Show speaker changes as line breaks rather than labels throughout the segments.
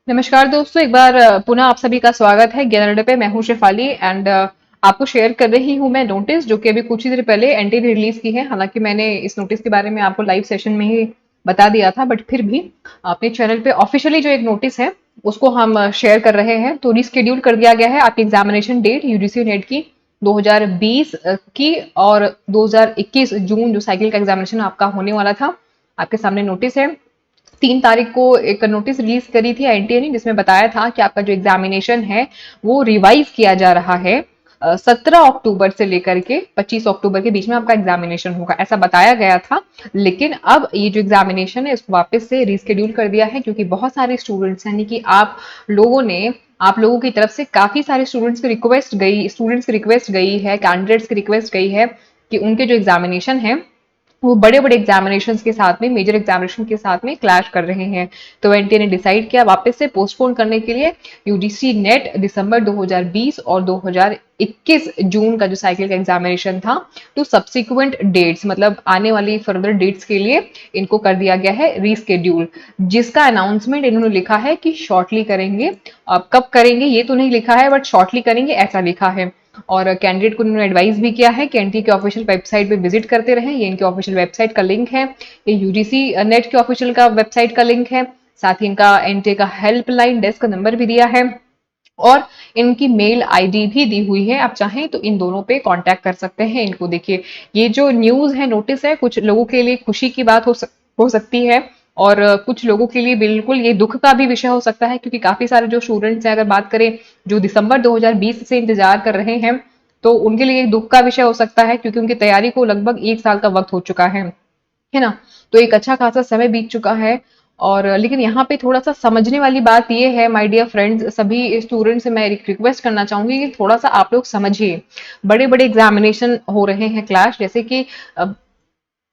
नमस्कार दोस्तों, एक बार पुनः आप सभी का स्वागत है ज्ञान अड्डे पे। मैं हूं शेफाली एंड आपको शेयर कर रही हूं मैं नोटिस जो कि अभी कुछ ही देर पहले एनटी ने रिलीज की है। हालांकि मैंने इस नोटिस के बारे में आपको लाइव सेशन में ही बता दिया था, बट फिर भी अपने चैनल पे ऑफिशियली जो एक नोटिस है उसको हम शेयर कर रहे हैं। तो रिस्केड्यूल कर दिया गया है आपकी एग्जामिनेशन डेट यूजीसी नेट की 2020 की, और 2021 जून जो साइकिल का एग्जामिनेशन आपका होने वाला था। आपके सामने नोटिस है। 3 तारीख को एक नोटिस रिलीज करी थी एनटीए ने, जिसमें बताया था कि आपका जो एग्जामिनेशन है वो रिवाइज किया जा रहा है। 17 अक्टूबर से लेकर के 25 अक्टूबर के बीच में आपका एग्जामिनेशन होगा, ऐसा बताया गया था। लेकिन अब ये जो एग्जामिनेशन है इसको वापस से रिस्केड्यूल कर दिया है, क्योंकि बहुत सारे स्टूडेंट्स यानी कि लोगों ने आप लोगों की तरफ से काफी सारे स्टूडेंट्स की रिक्वेस्ट गई है, कैंडिडेट्स की रिक्वेस्ट गई है कि उनके जो एग्जामिनेशन है वो बड़े बड़े एग्जामिनेशंस के साथ में, मेजर एग्जामिनेशन के साथ में क्लैश कर रहे हैं। तो एनटीए ने डिसाइड किया वापस से पोस्टपोन करने के लिए यूजीसी नेट दिसंबर 2020 और 2021 जून का जो साइकिल का एग्जामिनेशन था टू सब्सिक्वेंट डेट्स, मतलब आने वाली फर्दर डेट्स के लिए इनको कर दिया गया है रीस्केड्यूल। जिसका अनाउंसमेंट इन्होंने लिखा है कि शॉर्टली करेंगे। अब कब करेंगे ये तो नहीं लिखा है, बट शॉर्टली करेंगे ऐसा लिखा है। और कैंडिडेट को उन्होंने एडवाइस भी किया है कि एनटीए के ऑफिशियल वेबसाइट पे विजिट करते रहें। ये इनके ऑफिशियल वेबसाइट का लिंक है, ये यूजीसी नेट के ऑफिशियल का वेबसाइट का लिंक है। साथ ही इनका एनटीए का हेल्पलाइन डेस्क का नंबर भी दिया है, और इनकी मेल आईडी भी दी हुई है। आप चाहें तो इन दोनों पे कांटेक्ट कर सकते हैं इनको। देखिए, ये जो न्यूज है, नोटिस है, कुछ लोगों के लिए खुशी की बात हो सकती है, और कुछ लोगों के लिए बिल्कुल ये दुख का भी विषय हो सकता है, क्योंकि काफी सारे जो स्टूडेंट्स हैं, अगर बात करें जो दिसंबर 2020 से इंतजार कर रहे हैं, तो उनके लिए एक दुख का विषय हो सकता है, क्योंकि उनकी तैयारी को लगभग 1 साल का वक्त हो चुका है ना। तो एक अच्छा खासा समय बीत चुका है। और लेकिन यहाँ पे थोड़ा सा समझने वाली बात ये है, माय डियर फ्रेंड्स, सभी स्टूडेंट्स से मैं एक रिक्वेस्ट करना चाहूंगी कि थोड़ा सा आप लोग समझिए। बड़े बड़े एग्जामिनेशन हो रहे हैं क्लास, जैसे कि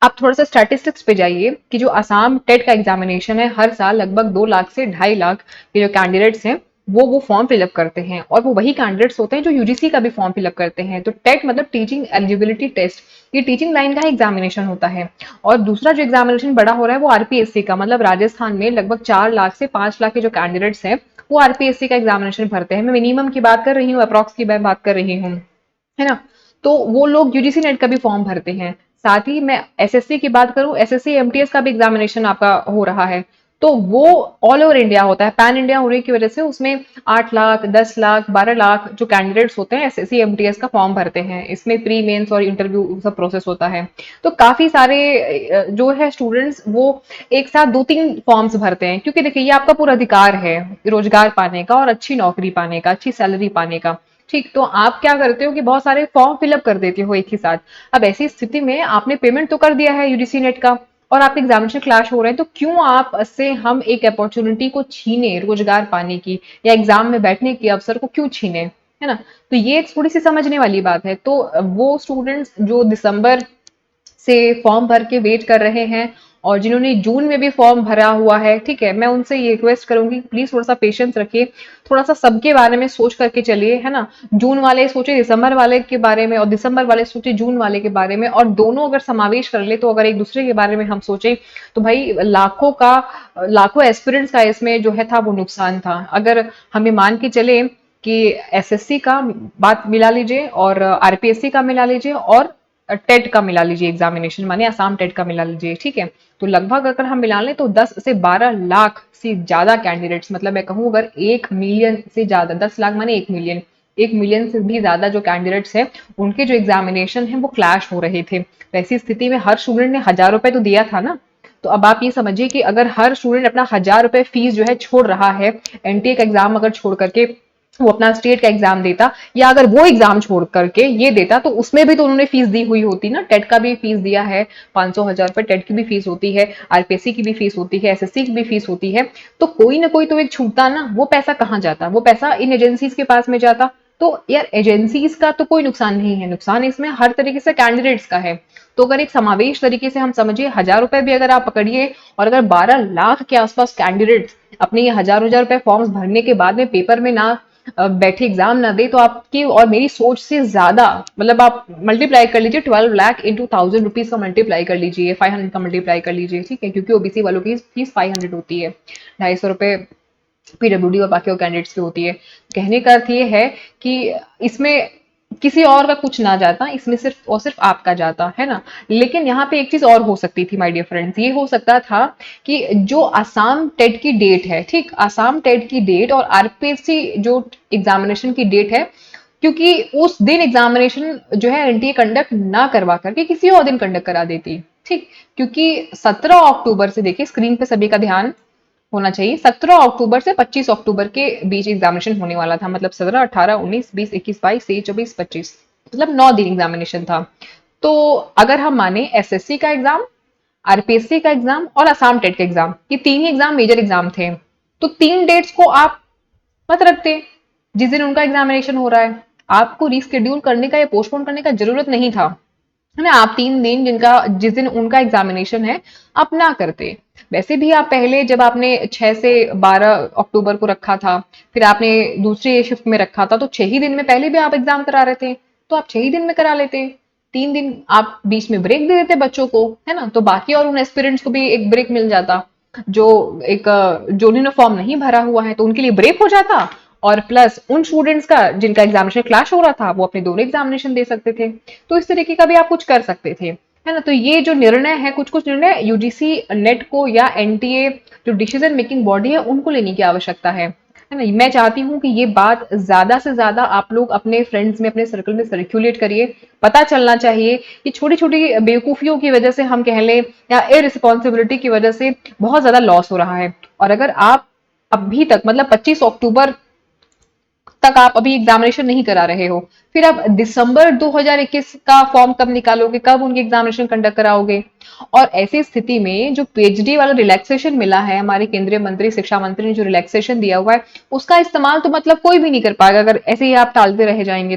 आप थोड़ा सा स्टैटिस्टिक्स पे जाइए कि जो असम टेट का एग्जामिनेशन है, हर साल लगभग 2 लाख से 2.5 लाख के जो कैंडिडेट्स हैं वो फॉर्म फिलअप करते हैं, और वो वही कैंडिडेट्स होते हैं जो यूजीसी का भी फॉर्म फिलअप करते हैं। तो टेट मतलब टीचिंग एलिजिबिलिटी टेस्ट, ये टीचिंग लाइन का एग्जामिनेशन होता है। और दूसरा जो एग्जामिनेशन बड़ा हो रहा है वो आरपीएससी का, मतलब राजस्थान में लगभग 4 लाख से 5 लाख के जो कैंडिडेट्स हैं वो आरपीएससी का एग्जामिनेशन भरते हैं। मैं मिनिमम की बात कर रही हूँ, अप्रॉक्स की मैं बात कर रही हूँ, है ना। तो वो लोग यूजीसी नेट का भी फॉर्म भरते हैं। साथ ही मैं एसएससी की बात करूं, एसएससी एमटीएस का भी एग्जामिनेशन आपका हो रहा है। तो वो ऑल ओवर इंडिया होता है, पैन इंडिया होने की वजह से उसमें 8 लाख, 10 लाख, 12 लाख जो कैंडिडेट्स होते हैं एसएससी एमटीएस का फॉर्म भरते हैं। इसमें प्री मेंस और इंटरव्यू सब प्रोसेस होता है। तो काफी सारे जो है स्टूडेंट्स वो एक साथ 2-3 फॉर्म्स भरते हैं, क्योंकि देखिए ये आपका पूरा अधिकार है रोजगार पाने का और अच्छी नौकरी पाने का, अच्छी सैलरी पाने का। ठीक, तो आप क्या करते हो कि बहुत सारे फॉर्म फिलअप कर देते हो एक ही साथ। अब ऐसी स्थिति में आपने पेमेंट तो कर दिया है यूजीसी नेट का, और आपके एग्जामिनेशन क्लैश हो रहे हैं, तो क्यों आप से हम एक अपॉर्चुनिटी को छीने रोजगार पाने की, या एग्जाम में बैठने के अवसर को क्यों छीने, है ना। तो ये थोड़ी सी समझने वाली बात है। तो वो स्टूडेंट्स जो दिसंबर से फॉर्म भर के वेट कर रहे हैं, और जिन्होंने जून में भी फॉर्म भरा हुआ है, ठीक है, मैं उनसे ये रिक्वेस्ट करूंगी प्लीज थोड़ा सा पेशेंस रखिए, थोड़ा सा सबके बारे में सोच करके चलिए, है ना। जून वाले सोचे दिसंबर वाले के बारे में, और दिसंबर वाले सोचे जून वाले के बारे में, और दोनों अगर समावेश कर ले, तो अगर एक दूसरे के बारे में हम सोचे, तो भाई लाखों एस्पिरेंट्स का इसमें जो है था वो नुकसान था। अगर हमें मान के चले कि एसएससी का बात मिला लीजिए, और आरपीएससी का मिला लीजिए, और टेट का मिला लीजिए, एग्जामिनेशन माने आसाम टेट का मिला लीजिए, ठीक है। तो लगभग अगर हम मिला लें तो 10 से 12 लाख से ज्यादा कैंडिडेट्स, मतलब मैं कहूँ अगर 1 मिलियन से ज्यादा, 10 लाख माने 1 मिलियन, 1 मिलियन से भी ज्यादा जो कैंडिडेट्स हैं उनके जो एग्जामिनेशन है वो क्लैश हो रहे थे। तो ऐसी स्थिति में हर स्टूडेंट ने 1,000 रुपए तो दिया था ना। तो अब आप ये समझिए कि अगर हर स्टूडेंट अपना 1,000 रुपए फीस जो है छोड़ रहा है, एनटीए का एग्जाम अगर छोड़ करके वो अपना स्टेट का एग्जाम देता, या अगर वो एग्जाम छोड़ करके ये देता, तो उसमें भी तो उन्होंने फीस दी हुई होती ना। टेट का भी फीस दिया है, 500,000 रुपए टेट की भी फीस होती है, आरपीएससी की भी फीस होती है, एसएससी की भी फीस होती है। तो कोई ना कोई तो एक छूटता ना, वो पैसा कहाँ जाता, वो पैसा इन एजेंसीज के पास में जाता। तो यार एजेंसीज का तो कोई नुकसान नहीं है, नुकसान इसमें हर तरीके से कैंडिडेट्स का है। तो अगर एक समावेश तरीके से हम समझिए, 1,000 रुपए भी अगर आप पकड़िए, और अगर 12 लाख के आसपास कैंडिडेट्स अपने ये हजार हजार रुपए फॉर्म्स भरने के बाद में पेपर में ना बैठे, एग्जाम ना दे, तो आपकी और मेरी सोच से ज्यादा, मतलब आप मल्टीप्लाई कर लीजिए, 12 लाख इंटू 1,000 रुपीज का मल्टीप्लाई कर लीजिए, 500 का मल्टीप्लाई कर लीजिए, ठीक है, क्योंकि ओबीसी वालों की फीस 500 होती है, 250 रुपए पीडब्ल्यूडी और बाकी और कैंडिडेट्स की होती है। कहने का अर्थ ये है कि इसमें किसी और का कुछ ना जाता, इसमें सिर्फ और सिर्फ आपका जाता है ना। लेकिन यहाँ पे एक चीज और हो सकती थी माय डियर फ्रेंड्स, ये हो सकता था कि जो आसाम टेट की डेट है, ठीक, आसाम टेट की डेट और आरपीएससी जो एग्जामिनेशन की डेट है, क्योंकि उस दिन एग्जामिनेशन जो है एनटीए कंडक्ट ना करवा करके किसी और दिन कंडक्ट करा देती, ठीक। क्योंकि 17 अक्टूबर से, देखिए स्क्रीन पे सभी का ध्यान होना चाहिए, 17 अक्टूबर से 25 अक्टूबर के बीच एग्जामिनेशन होने वाला था। मतलब 17, 18, 19, 20, 21, 22, 23, 24, 25, मतलब 9 दिन एग्जामिनेशन था। तो अगर हम माने एसएससी का एग्जाम, आरपीएससी का एग्जाम और असम टेट का एग्जाम, ये तीन ही एग्जाम मेजर एग्जाम थे, तो तीन डेट्स को आप मत रखते जिस दिन उनका एग्जामिनेशन हो रहा है। आपको रिस्केड्यूल करने का या पोस्टपोन करने का जरूरत नहीं था, है ना। आप 3 दिन जिस दिन उनका एग्जामिनेशन है, आप ना करते। वैसे भी आप पहले जब आपने 6 से 12 अक्टूबर को रखा था, फिर आपने दूसरी शिफ्ट में रखा था, तो 6 ही दिन में पहले भी आप एग्जाम करा रहे थे, तो आप 6 ही दिन में करा लेते। 3 दिन आप बीच में ब्रेक दे देते बच्चों को, है ना, तो बाकी और उन एस्पिरेंट्स को भी एक ब्रेक मिल जाता। जो एक जो ने फॉर्म नहीं भरा हुआ है तो उनके लिए ब्रेक हो जाता, और प्लस उन स्टूडेंट्स का जिनका एग्जामिनेशन क्लैश हो रहा था, वो अपने दोनों एग्जामिनेशन दे सकते थे। तो इस तरीके का भी आप कुछ कर सकते थे, है ना। तो ये जो निर्णय है, कुछ कुछ निर्णय यूजीसी नेट को या एनटीए जो डिसीजन मेकिंग बॉडी है उनको लेने की आवश्यकता है ना। मैं चाहती हूँ कि ये बात ज्यादा से ज्यादा आप लोग अपने फ्रेंड्स में, अपने सर्कल में सर्कुलेट करिए। पता चलना चाहिए कि छोटी छोटी बेवकूफियों की वजह से हम कह लें, या इरिस्पॉन्सिबिलिटी की वजह से बहुत ज्यादा लॉस हो रहा है। और अगर आप अभी तक, मतलब 25 अक्टूबर तक आप अभी एग्जामिनेशन नहीं करा रहे हो, फिर आप दिसंबर 2021 का फॉर्म कब निकालोगे, कब उनकी एग्जामिनेशन कंडक्ट कराओगे। और ऐसी स्थिति में जो पीएचडी वाला रिलैक्सेशन मिला है, हमारे केंद्रीय मंत्री, शिक्षा मंत्री ने जो रिलैक्सेशन दिया हुआ है, उसका इस्तेमाल तो मतलब कोई भी नहीं कर पाएगा अगर ऐसे ही आप टालते रह जाएंगे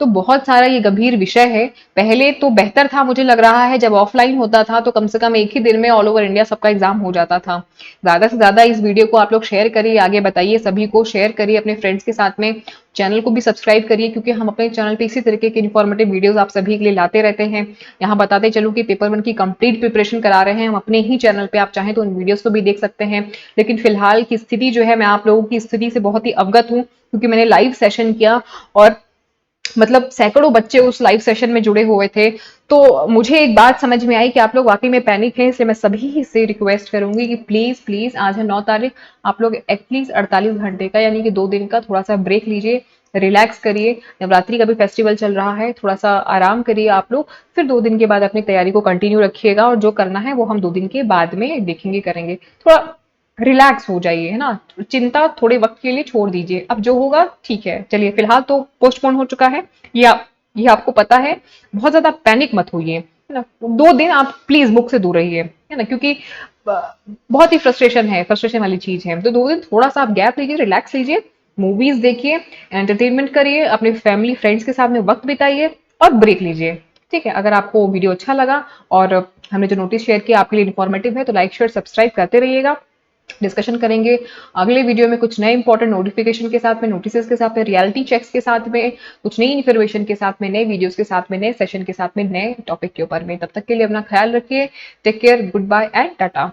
तो बहुत सारा ये गंभीर विषय है। पहले तो बेहतर था, मुझे लग रहा है, जब ऑफलाइन होता था तो कम से कम एक ही दिन में ऑल ओवर इंडिया सबका एग्जाम हो जाता था। ज्यादा से ज्यादा इस वीडियो को आप लोग शेयर करिए, आगे बताइए, सभी को शेयर करिए अपने फ्रेंड्स के साथ में। चैनल को भी सब्सक्राइब करिए, क्योंकि हम अपने चैनल पे इसी तरीके के इन्फॉर्मेटिव वीडियोस आप सभी के लिए लाते रहते हैं। यहाँ बताते चलूं कि पेपर 1 की कंप्लीट प्रिपरेशन करा रहे हैं हम अपने ही चैनल पे, आप चाहें तो उन वीडियोस को भी देख सकते हैं। लेकिन फिलहाल की स्थिति जो है, मैं आप लोगों की स्थिति से बहुत ही अवगत हूँ, क्योंकि मैंने लाइव सेशन किया और मतलब सैकड़ों बच्चे उस लाइव सेशन में जुड़े हुए थे। तो मुझे एक बात समझ में आई कि आप लोग वाकई में पैनिक हैं, इसलिए मैं सभी से रिक्वेस्ट करूंगी कि प्लीज प्लीज, आज है 9 तारीख, आप लोग एटलीस्ट 48 घंटे का, यानी कि 2 दिन का थोड़ा सा ब्रेक लीजिए, रिलैक्स करिए। नवरात्रि का भी फेस्टिवल चल रहा है, थोड़ा सा आराम करिए आप लोग, फिर 2 दिन के बाद अपनी तैयारी को कंटिन्यू रखिएगा, और जो करना है वो हम 2 दिन के बाद में देखेंगे, करेंगे। थोड़ा रिलैक्स हो जाइए, है ना। चिंता थोड़े वक्त के लिए छोड़ दीजिए, अब जो होगा ठीक है। चलिए, फिलहाल तो पोस्टपोन हो चुका है, ये आपको पता है। बहुत ज्यादा पैनिक मत होइए, है ना। 2 दिन आप प्लीज बुक से दूर रहिए, है ना, क्योंकि बहुत ही फ्रस्ट्रेशन है, फ्रस्ट्रेशन वाली चीज है। तो 2 दिन थोड़ा सा आप गैप लीजिए, रिलैक्स लीजिए, मूवीज देखिए, एंटरटेनमेंट करिए, अपने फैमिली फ्रेंड्स के साथ में वक्त बिताइए और ब्रेक लीजिए। ठीक है, अगर आपको वीडियो अच्छा लगा और हमने जो नोटिस शेयर किया आपके लिए इन्फॉर्मेटिव है, तो लाइक शेयर सब्सक्राइब करते रहिएगा। डिस्कशन करेंगे अगले वीडियो में कुछ नए इंपॉर्टेंट नोटिफिकेशन के साथ में, नोटिस के साथ में, रियलिटी चेक्स के साथ में, कुछ नई इन्फॉर्मेशन के साथ में, नए वीडियोस के साथ में, नए सेशन के साथ में, नए टॉपिक के ऊपर में। तब तक के लिए अपना ख्याल रखिए। Take care, good bye and Tata.